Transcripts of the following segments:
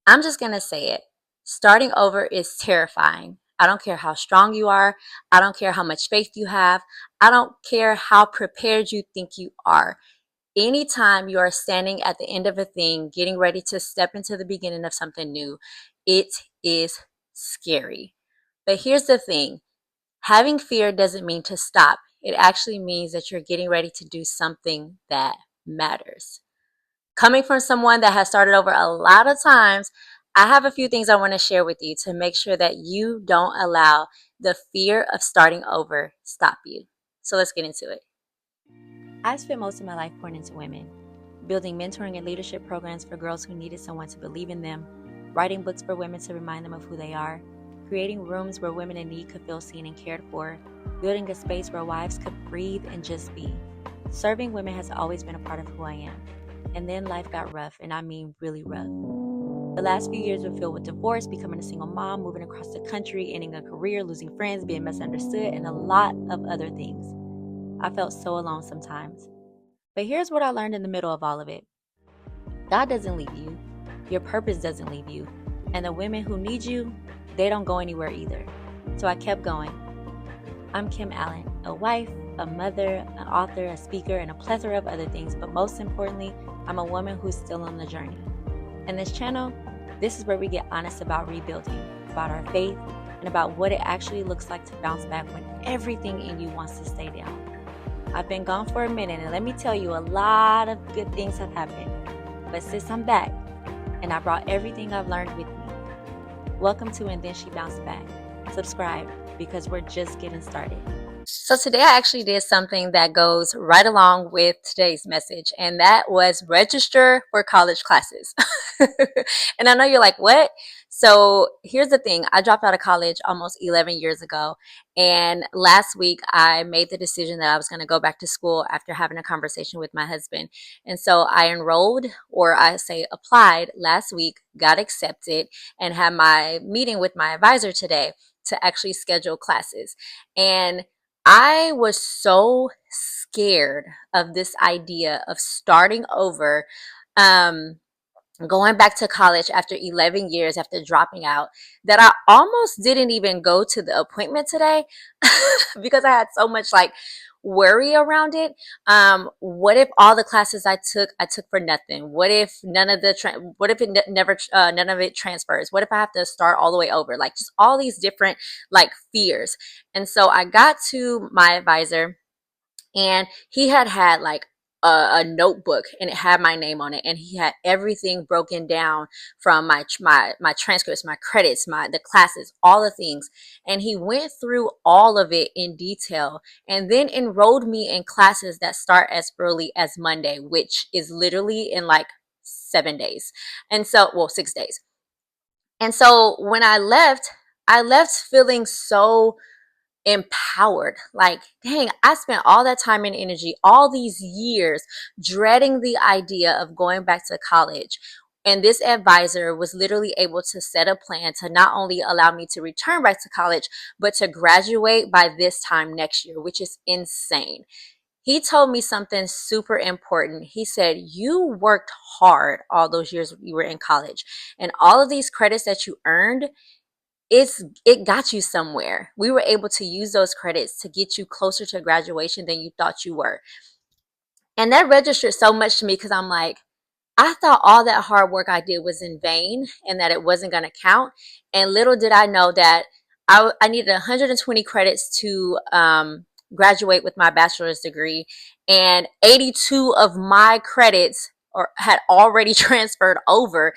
I'm just going to say it. Starting over is terrifying. I don't care how strong you are. I don't care how much faith you have. I don't care how prepared you think you are. Anytime you are standing at the end of a thing, getting ready to step into the beginning of something new, it is scary. But here's the thing, having fear doesn't mean to stop. It actually means that you're getting ready to do something that matters. Coming from someone that has started over a lot of times, I have a few things I want to share with you to make sure that you don't allow the fear of starting over stop you. So let's get into it. I've spent most of my life pouring into women, building mentoring and leadership programs for girls who needed someone to believe in them, writing books for women to remind them of who they are, creating rooms where women in need could feel seen and cared for, building a space where wives could breathe and just be. Serving women has always been a part of who I am. And then life got rough, and I mean really rough. The last few years were filled with divorce, becoming a single mom, moving across the country, ending a career, losing friends, being misunderstood, and a lot of other things. I felt so alone sometimes. But here's what I learned in the middle of all of it. God doesn't leave you. Your purpose doesn't leave you. And the women who need you, they don't go anywhere either. So I kept going. I'm Kim Allen, a wife, a mother, an author, a speaker, and a plethora of other things. But most importantly, I'm a woman who's still on the journey. And this channel, this is where we get honest about rebuilding, about our faith, and about what it actually looks like to bounce back when everything in you wants to stay down. I've been gone for a minute, and let me tell you, a lot of good things have happened. But sis, I'm back, and I brought everything I've learned with me. Welcome to And Then She Bounced Back. Subscribe, because we're just getting started. So today I actually did something that goes right along with today's message, and that was register for college classes. And I know you're like, what? So here's the thing. I dropped out of college almost 11 years ago, and last week I made the decision that I was going to go back to school after having a conversation with my husband. And so I enrolled, or I say applied last week, got accepted, and had my meeting with my advisor today to actually schedule classes. And I was so scared of this idea of starting over, um, going back to college after 11 years after dropping out, that I almost didn't even go to the appointment today because I had so much like worry around it. What if all the classes I took for nothing? What if none of the what if it never none of it transfers? What if I have to start all the way over? Like just all these different like fears. And so I got to my advisor, and he had like a notebook, and it had my name on it, and he had everything broken down from my transcripts, my credits, my the classes, all the things. And he went through all of it in detail, and then enrolled me in classes that start as early as Monday, which is literally in like 7 days. And so, well, 6 days. And so when I left feeling so empowered. Like, dang, I spent all that time and energy, all these years, dreading the idea of going back to college. And this advisor was literally able to set a plan to not only allow me to return back to college, but to graduate by this time next year, which is insane. He told me something super important. He said, you worked hard all those years you were in college, and all of these credits that you earned, it got you somewhere. We were able to use those credits to get you closer to graduation than you thought you were. And that registered so much to me because I'm like, I thought all that hard work I did was in vain and that it wasn't going to count. And little did I know that I needed 120 credits to graduate with my bachelor's degree, and 82 of my credits had already transferred over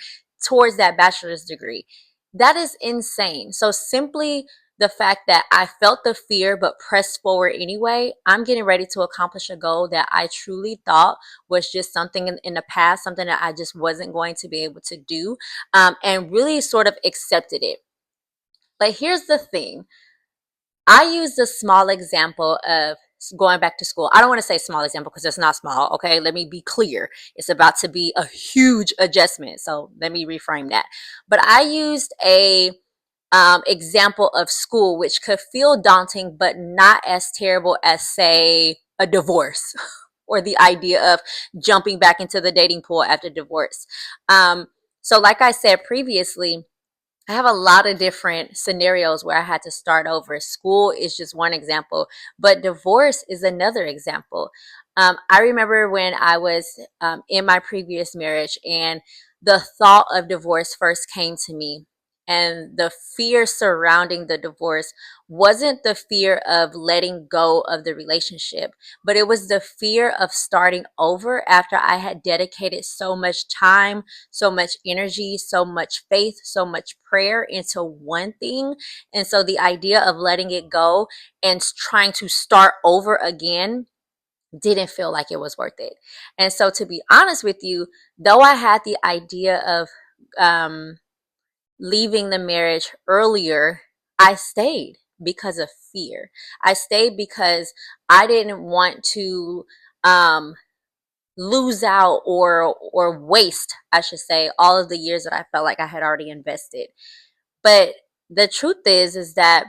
towards that bachelor's degree. That is insane. So simply the fact that I felt the fear but pressed forward anyway, I'm getting ready to accomplish a goal that I truly thought was just something in the past, something that I just wasn't going to be able to do, and really sort of accepted it. But here's the thing. I used a small example of going back to school. I don't want to say small example because it's not small. Okay, let me be clear. It's about to be a huge adjustment. So let me reframe that. But I used a example of school, which could feel daunting, but not as terrible as, say, a divorce or the idea of jumping back into the dating pool after divorce. Um, So like I said previously, I have a lot of different scenarios where I had to start over. School is just one example, but divorce is another example. I remember when I was in my previous marriage and the thought of divorce first came to me, and the fear surrounding the divorce wasn't the fear of letting go of the relationship, but it was the fear of starting over after I had dedicated so much time, so much energy, so much faith, so much prayer into one thing. And so the idea of letting it go and trying to start over again didn't feel like it was worth it. And so, to be honest with you, though I had the idea of um, leaving the marriage earlier, I stayed because of fear. I stayed because I didn't want to um, lose out or waste, I should say, all of the years that I felt like I had already invested. But the truth is that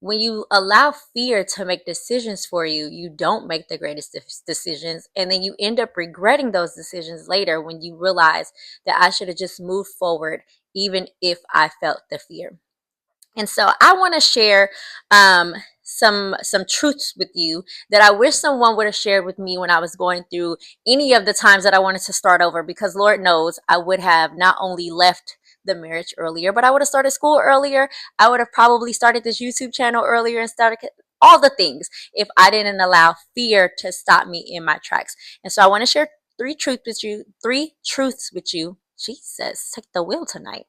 when you allow fear to make decisions for you, you don't make the greatest decisions, and then you end up regretting those decisions later when you realize that I should have just moved forward even if I felt the fear. And so I want to share um, some truths with you that I wish someone would have shared with me when I was going through any of the times that I wanted to start over. Because Lord knows I would have not only left the marriage earlier, but I would have started school earlier. I would have probably started this YouTube channel earlier and started all the things if I didn't allow fear to stop me in my tracks. And so I want to share three truths with you. Jesus, take the wheel tonight.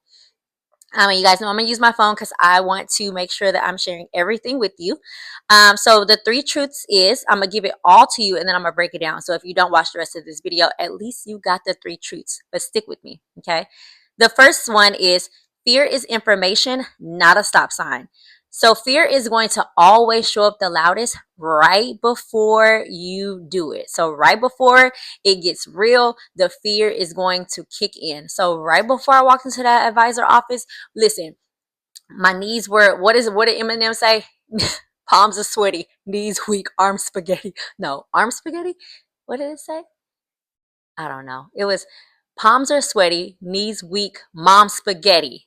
You guys know I'm gonna use my phone because I want to make sure that I'm sharing everything with you. So the three truths is I'm gonna give it all to you and then I'm gonna break it down. So if you don't watch the rest of this video, at least you got the three truths. But stick with me, okay? The first one is fear is information, not a stop sign. So fear is going to always show up the loudest right before you do it. So right before it gets real, the fear is going to kick in. So right before I walked into that advisor office, listen, my knees were, what did Eminem say? Palms are sweaty, knees weak, arms spaghetti. No, arms spaghetti? What did it say? I don't know. It was palms are sweaty, knees weak, mom spaghetti.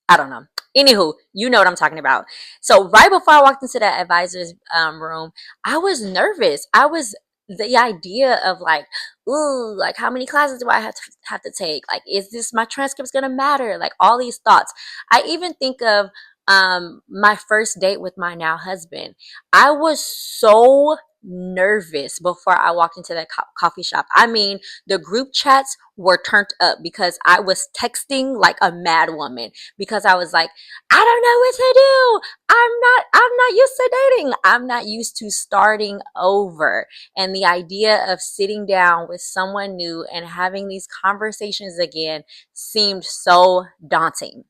I don't know. Anywho, you know what I'm talking about. So right before I walked into that advisor's room, I was nervous. I was the idea of like, ooh, like how many classes do I have to take? Like, is this my transcript's gonna matter? Like all these thoughts. I even think of my first date with my now husband. I was so nervous before I walked into that coffee shop. I mean, the group chats were turned up because I was texting like a mad woman because I was like, I don't know what to do. I'm not used to dating. I'm not used to starting over. And the idea of sitting down with someone new and having these conversations again seemed so daunting.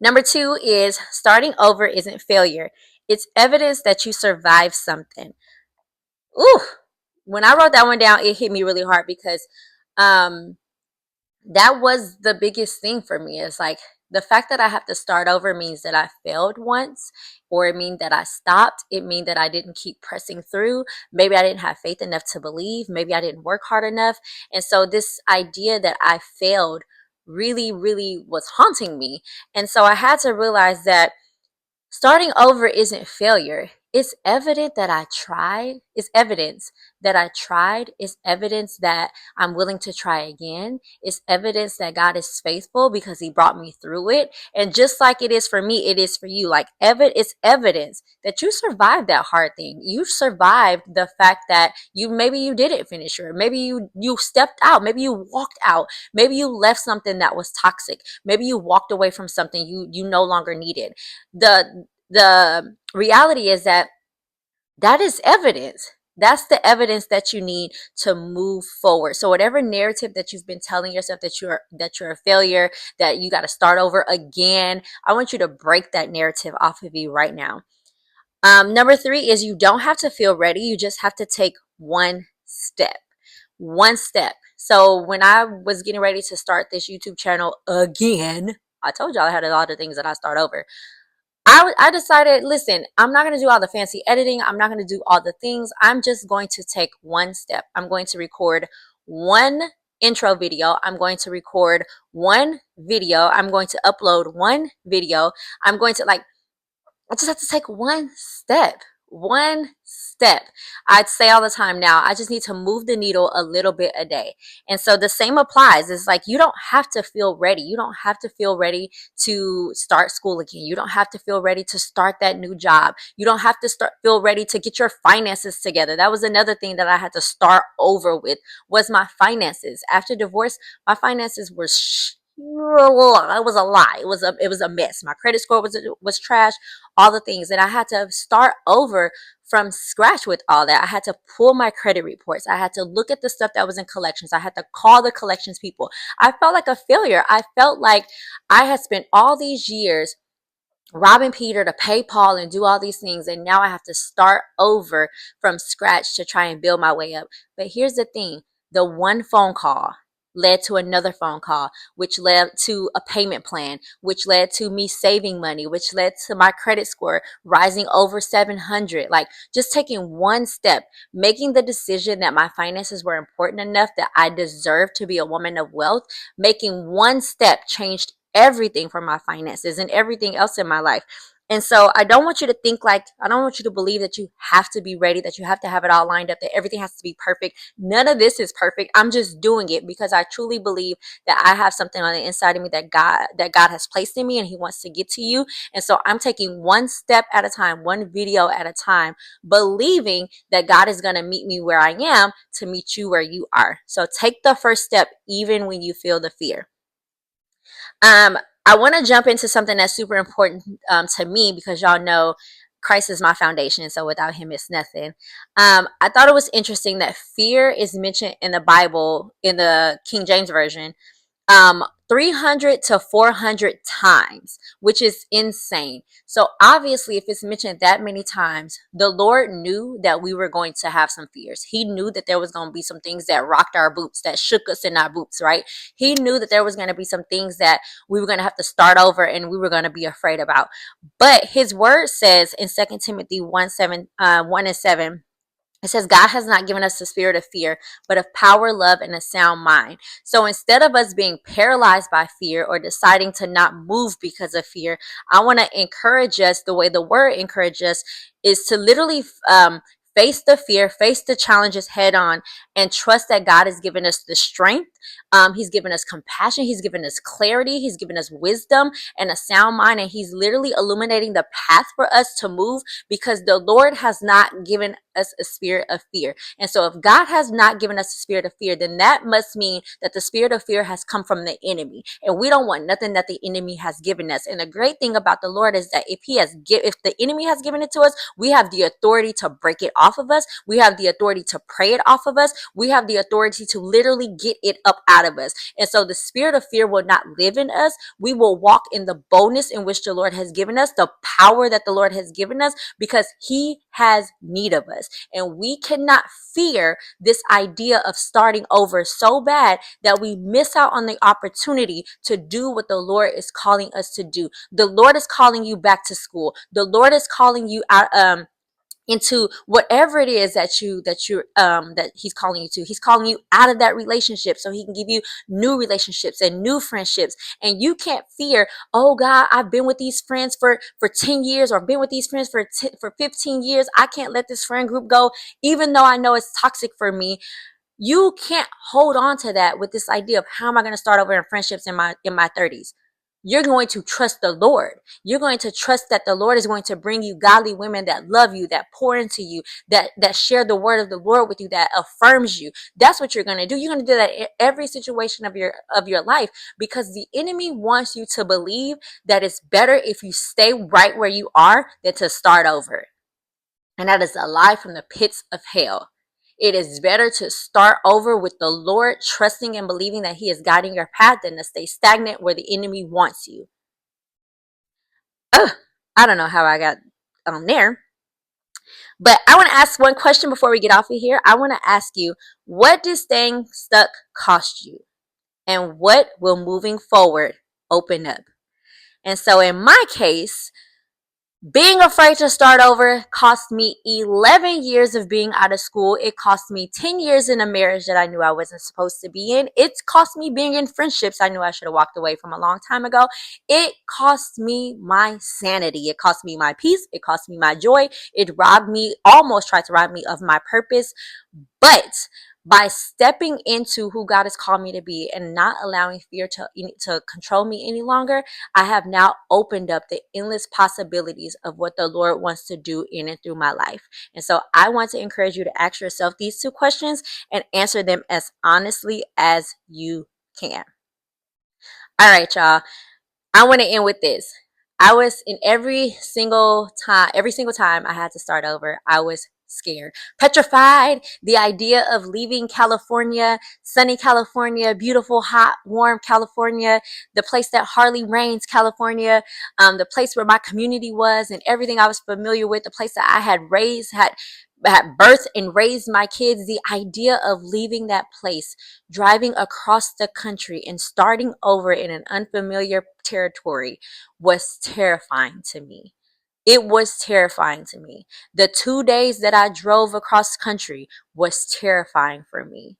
Number two is starting over isn't failure. It's evidence that you survived something. Ooh, when I wrote that one down, it hit me really hard because um that was the biggest thing for me. It's like the fact that I have to start over means that I failed once, or it means that I stopped. It means that I didn't keep pressing through. Maybe I didn't have faith enough to believe. Maybe I didn't work hard enough. And so this idea that I failed really, really was haunting me. And so I had to realize that starting over isn't failure. It's evident that I tried. It's evidence that I tried. It's evidence that I'm willing to try again. It's evidence that God is faithful because he brought me through it. And just like it is for me, it is for you. Like it's evidence that you survived that hard thing. You survived the fact that maybe you didn't finish it. Maybe you stepped out. Maybe you walked out. Maybe you left something that was toxic. Maybe you walked away from something you no longer needed. The reality is that that is evidence. That's the evidence that you need to move forward. So whatever narrative that you've been telling yourself that you're a failure, that you got to start over again, I want you to break that narrative off of you right now. Number three is you don't have to feel ready. You just have to take one step. One step. So when I was getting ready to start this YouTube channel again, I told y'all I had a lot of things that I start over. I decided, listen, I'm not going to do all the fancy editing. I'm not going to do all the things. I'm just going to take one step. I'm going to record one intro video. I'm going to record one video. I'm going to upload one video. I'm going to like, I just have to take one step. One step. I'd say all the time now, I just need to move the needle a little bit a day. And so the same applies. It's like you don't have to feel ready. You don't have to feel ready to start school again. You don't have to feel ready to start that new job. You don't have to feel ready to get your finances together. That was another thing that I had to start over with, was my finances. After divorce, my finances were it was a lie. It was a mess. My credit score was trash, all the things. And I had to start over from scratch with all that. I had to pull my credit reports. I had to look at the stuff that was in collections. I had to call the collections people. I felt like a failure. I felt like I had spent all these years robbing Peter to pay Paul and do all these things. And now I have to start over from scratch to try and build my way up. But here's the thing. The one phone call led to another phone call, which led to a payment plan, which led to me saving money, which led to my credit score rising over 700. Like just taking one step, making the decision that my finances were important enough that I deserve to be a woman of wealth, making one step changed everything for my finances and everything else in my life. And so I don't want you to think like, I don't want you to believe that you have to be ready, that you have to have it all lined up, that everything has to be perfect. None of this is perfect. I'm just doing it because I truly believe that I have something on the inside of me that God has placed in me and he wants to get to you. And so I'm taking one step at a time, one video at a time, believing that God is going to meet me where I am to meet you where you are. So take the first step even when you feel the fear. I want to jump into something that's super important to me because y'all know Christ is my foundation. So without him, it's nothing. I thought it was interesting that fear is mentioned in the Bible, in the King James Version, 300 to 400 times, which is insane. So obviously, if it's mentioned that many times, the Lord knew that we were going to have some fears. He knew that there was going to be some things that rocked our boots, that shook us in our boots, right? He knew that there was going to be some things that we were going to have to start over and we were going to be afraid about. But his word says in 2 Timothy 1 and 7, it says, God has not given us the spirit of fear, but of power, love, and a sound mind. So instead of us being paralyzed by fear or deciding to not move because of fear, I want to encourage us the way the word encourages us is to literally face the fear, face the challenges head on, and trust that God has given us the strength. He's given us compassion. He's given us clarity. He's given us wisdom and a sound mind. And he's literally illuminating the path for us to move because the Lord has not given us a spirit of fear. And so if God has not given us a spirit of fear, then that must mean that the spirit of fear has come from the enemy. And we don't want nothing that the enemy has given us. And the great thing about the Lord is that if the enemy has given it to us, we have the authority to break it off of us. We have the authority to pray it off of us. We have the authority to literally get it up out of us. And so the spirit of fear will not live in us. We will walk in the boldness in which the Lord has given us, the power that the Lord has given us, because he has need of us. And we cannot fear this idea of starting over so bad that we miss out on the opportunity to do what the Lord is calling us to do. The Lord is calling you back to school. The Lord is calling you out into whatever it is that he's calling you to. He's calling you out of that relationship so he can give you new relationships and new friendships. And you can't fear, oh God, I've been with these friends for 10 years, or been with these friends for 15 years. I can't let this friend group go, even though I know it's toxic for me. You can't hold on to that with this idea of how am I going to start over in friendships in my 30s. You're going to trust the Lord. You're going to trust that the Lord is going to bring you godly women that love you, that pour into you, that share the word of the Lord with you, that affirms you. That's what you're going to do. You're going to do that in every situation of your life, because the enemy wants you to believe that it's better if you stay right where you are than to start over. And that is a lie from the pits of hell. It is better to start over with the Lord, trusting and believing that he is guiding your path, than to stay stagnant where the enemy wants you. Ugh, I don't know how I got on there. But I want to ask one question before we get off of here. I want to ask you, what does staying stuck cost you? And what will moving forward open up? And so in my case, Being afraid to start over cost me 11 years of being out of school. It cost me 10 years in a marriage that I knew I wasn't supposed to be in. It cost me being in friendships I knew I should have walked away from a long time ago. It cost me my sanity. It cost me my peace. It cost me my joy. It robbed me, almost tried to rob me of my purpose. But by stepping into who God has called me to be and not allowing fear to control me any longer, I have now opened up the endless possibilities of what the Lord wants to do in and through my life. And so I want to encourage you to ask yourself these two questions and answer them as honestly as you can. All right, y'all. I want to end with this. I was in every single time I had to start over, I was scared, petrified. The idea of leaving California, sunny California, beautiful, hot, warm California, the place that hardly rains, California, the place where my community was and everything I was familiar with, the place that I had birthed and raised my kids. The idea of leaving that place, driving across the country and starting over in an unfamiliar territory was terrifying to me. It was terrifying to me. The 2 days that I drove across country was terrifying for me,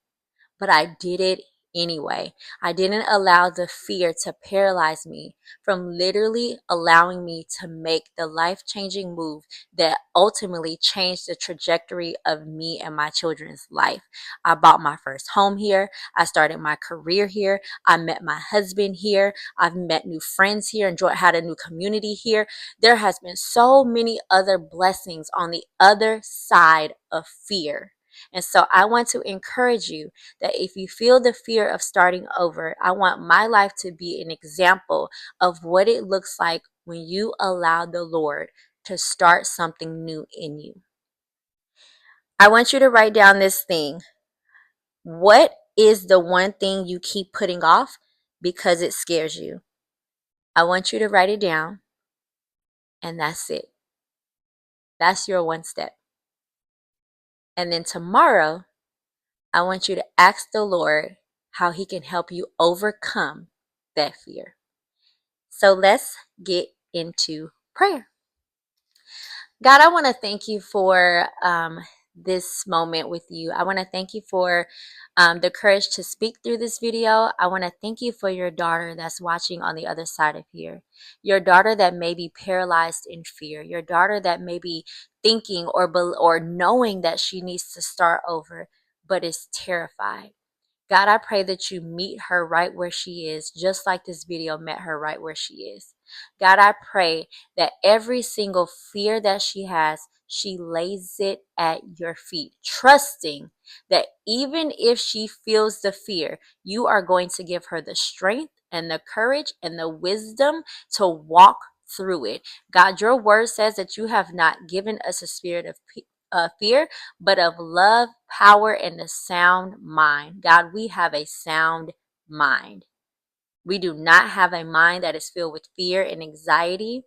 but I did it anyway. I didn't allow the fear to paralyze me from literally allowing me to make the life-changing move that ultimately changed the trajectory of me and my children's life. I bought my first home here. I started my career here. I met my husband here. I've met new friends here, enjoyed had a new community here. There has been so many other blessings on the other side of fear. And so I want to encourage you that if you feel the fear of starting over, I want my life to be an example of what it looks like when you allow the Lord to start something new in you. I want you to write down this thing. What is the one thing you keep putting off because it scares you? I want you to write it down, and that's it. That's your one step. And then tomorrow, I want you to ask the Lord how He can help you overcome that fear. So let's get into prayer. God, I want to thank you for this moment with you. I want to thank you for the courage to speak through this video. I want to thank you for your daughter that's watching on the other side of here. Your daughter that may be paralyzed in fear. Your daughter that may be thinking or knowing that she needs to start over, but is terrified. God, I pray that you meet her right where she is, just like this video met her right where she is. God, I pray that every single fear that she has, she lays it at your feet, trusting that even if she feels the fear, you are going to give her the strength and the courage and the wisdom to walk through it. God, your word says that you have not given us a spirit of fear, but of love, power, and a sound mind. God, we have a sound mind. We do not have a mind that is filled with fear and anxiety,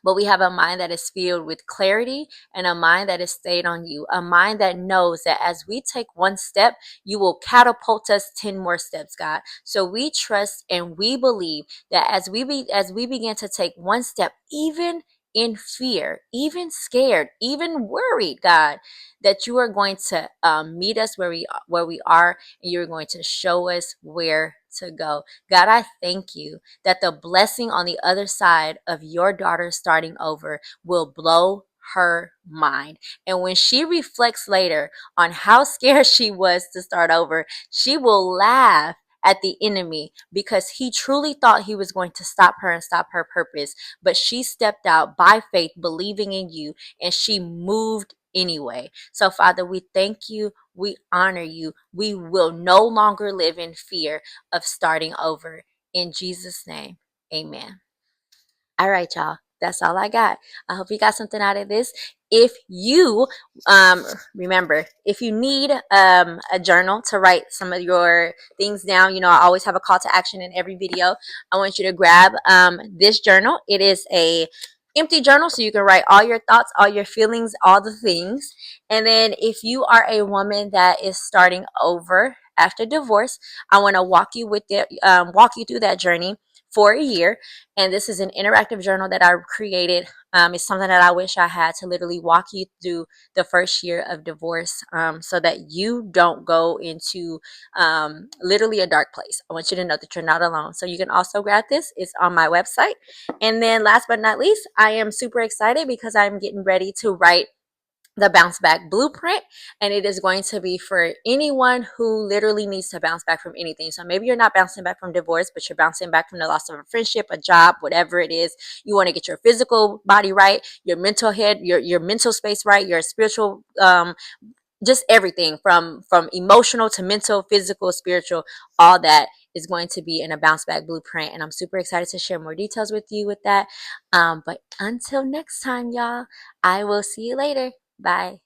but we have a mind that is filled with clarity and a mind that is stayed on you, a mind that knows that as we take one step, you will catapult us 10 more steps, God. So we trust and we believe that as we begin to take one step, even in fear, even scared, even worried, God, that you are going to meet us where we are, and you're going to show us where to go. God, I thank you that the blessing on the other side of your daughter starting over will blow her mind. And when she reflects later on how scared she was to start over, she will laugh at the enemy because he truly thought he was going to stop her and stop her purpose. But she stepped out by faith, believing in you, and she moved anyway. So, Father, we thank you. We honor you. We will no longer live in fear of starting over. In Jesus' name, amen. All right, y'all. That's all I got. I hope you got something out of this. If you remember, if you need a journal to write some of your things down, I always have a call to action in every video. I want you to grab this journal. It is a empty journal, so you can write all your thoughts, all your feelings, all the things. And then if you are a woman that is starting over after divorce, I want to walk you through that journey for a year. And this is an interactive journal that I created. It's something that I wish I had to literally walk you through the first year of divorce, so that you don't go into literally a dark place. I want you to know that you're not alone. So you can also grab this. It's on my website. And then last but not least, I am super excited because I'm getting ready to write the bounce back blueprint, and it is going to be for anyone who literally needs to bounce back from anything. So maybe you're not bouncing back from divorce, but you're bouncing back from the loss of a friendship, a job, whatever it is. You want to get your physical body right, your mental head, your mental space right, your spiritual, just everything from emotional to mental, physical, spiritual, all that is going to be in a bounce back blueprint. And I'm super excited to share more details with you with that. But until next time, y'all, I will see you later. Bye.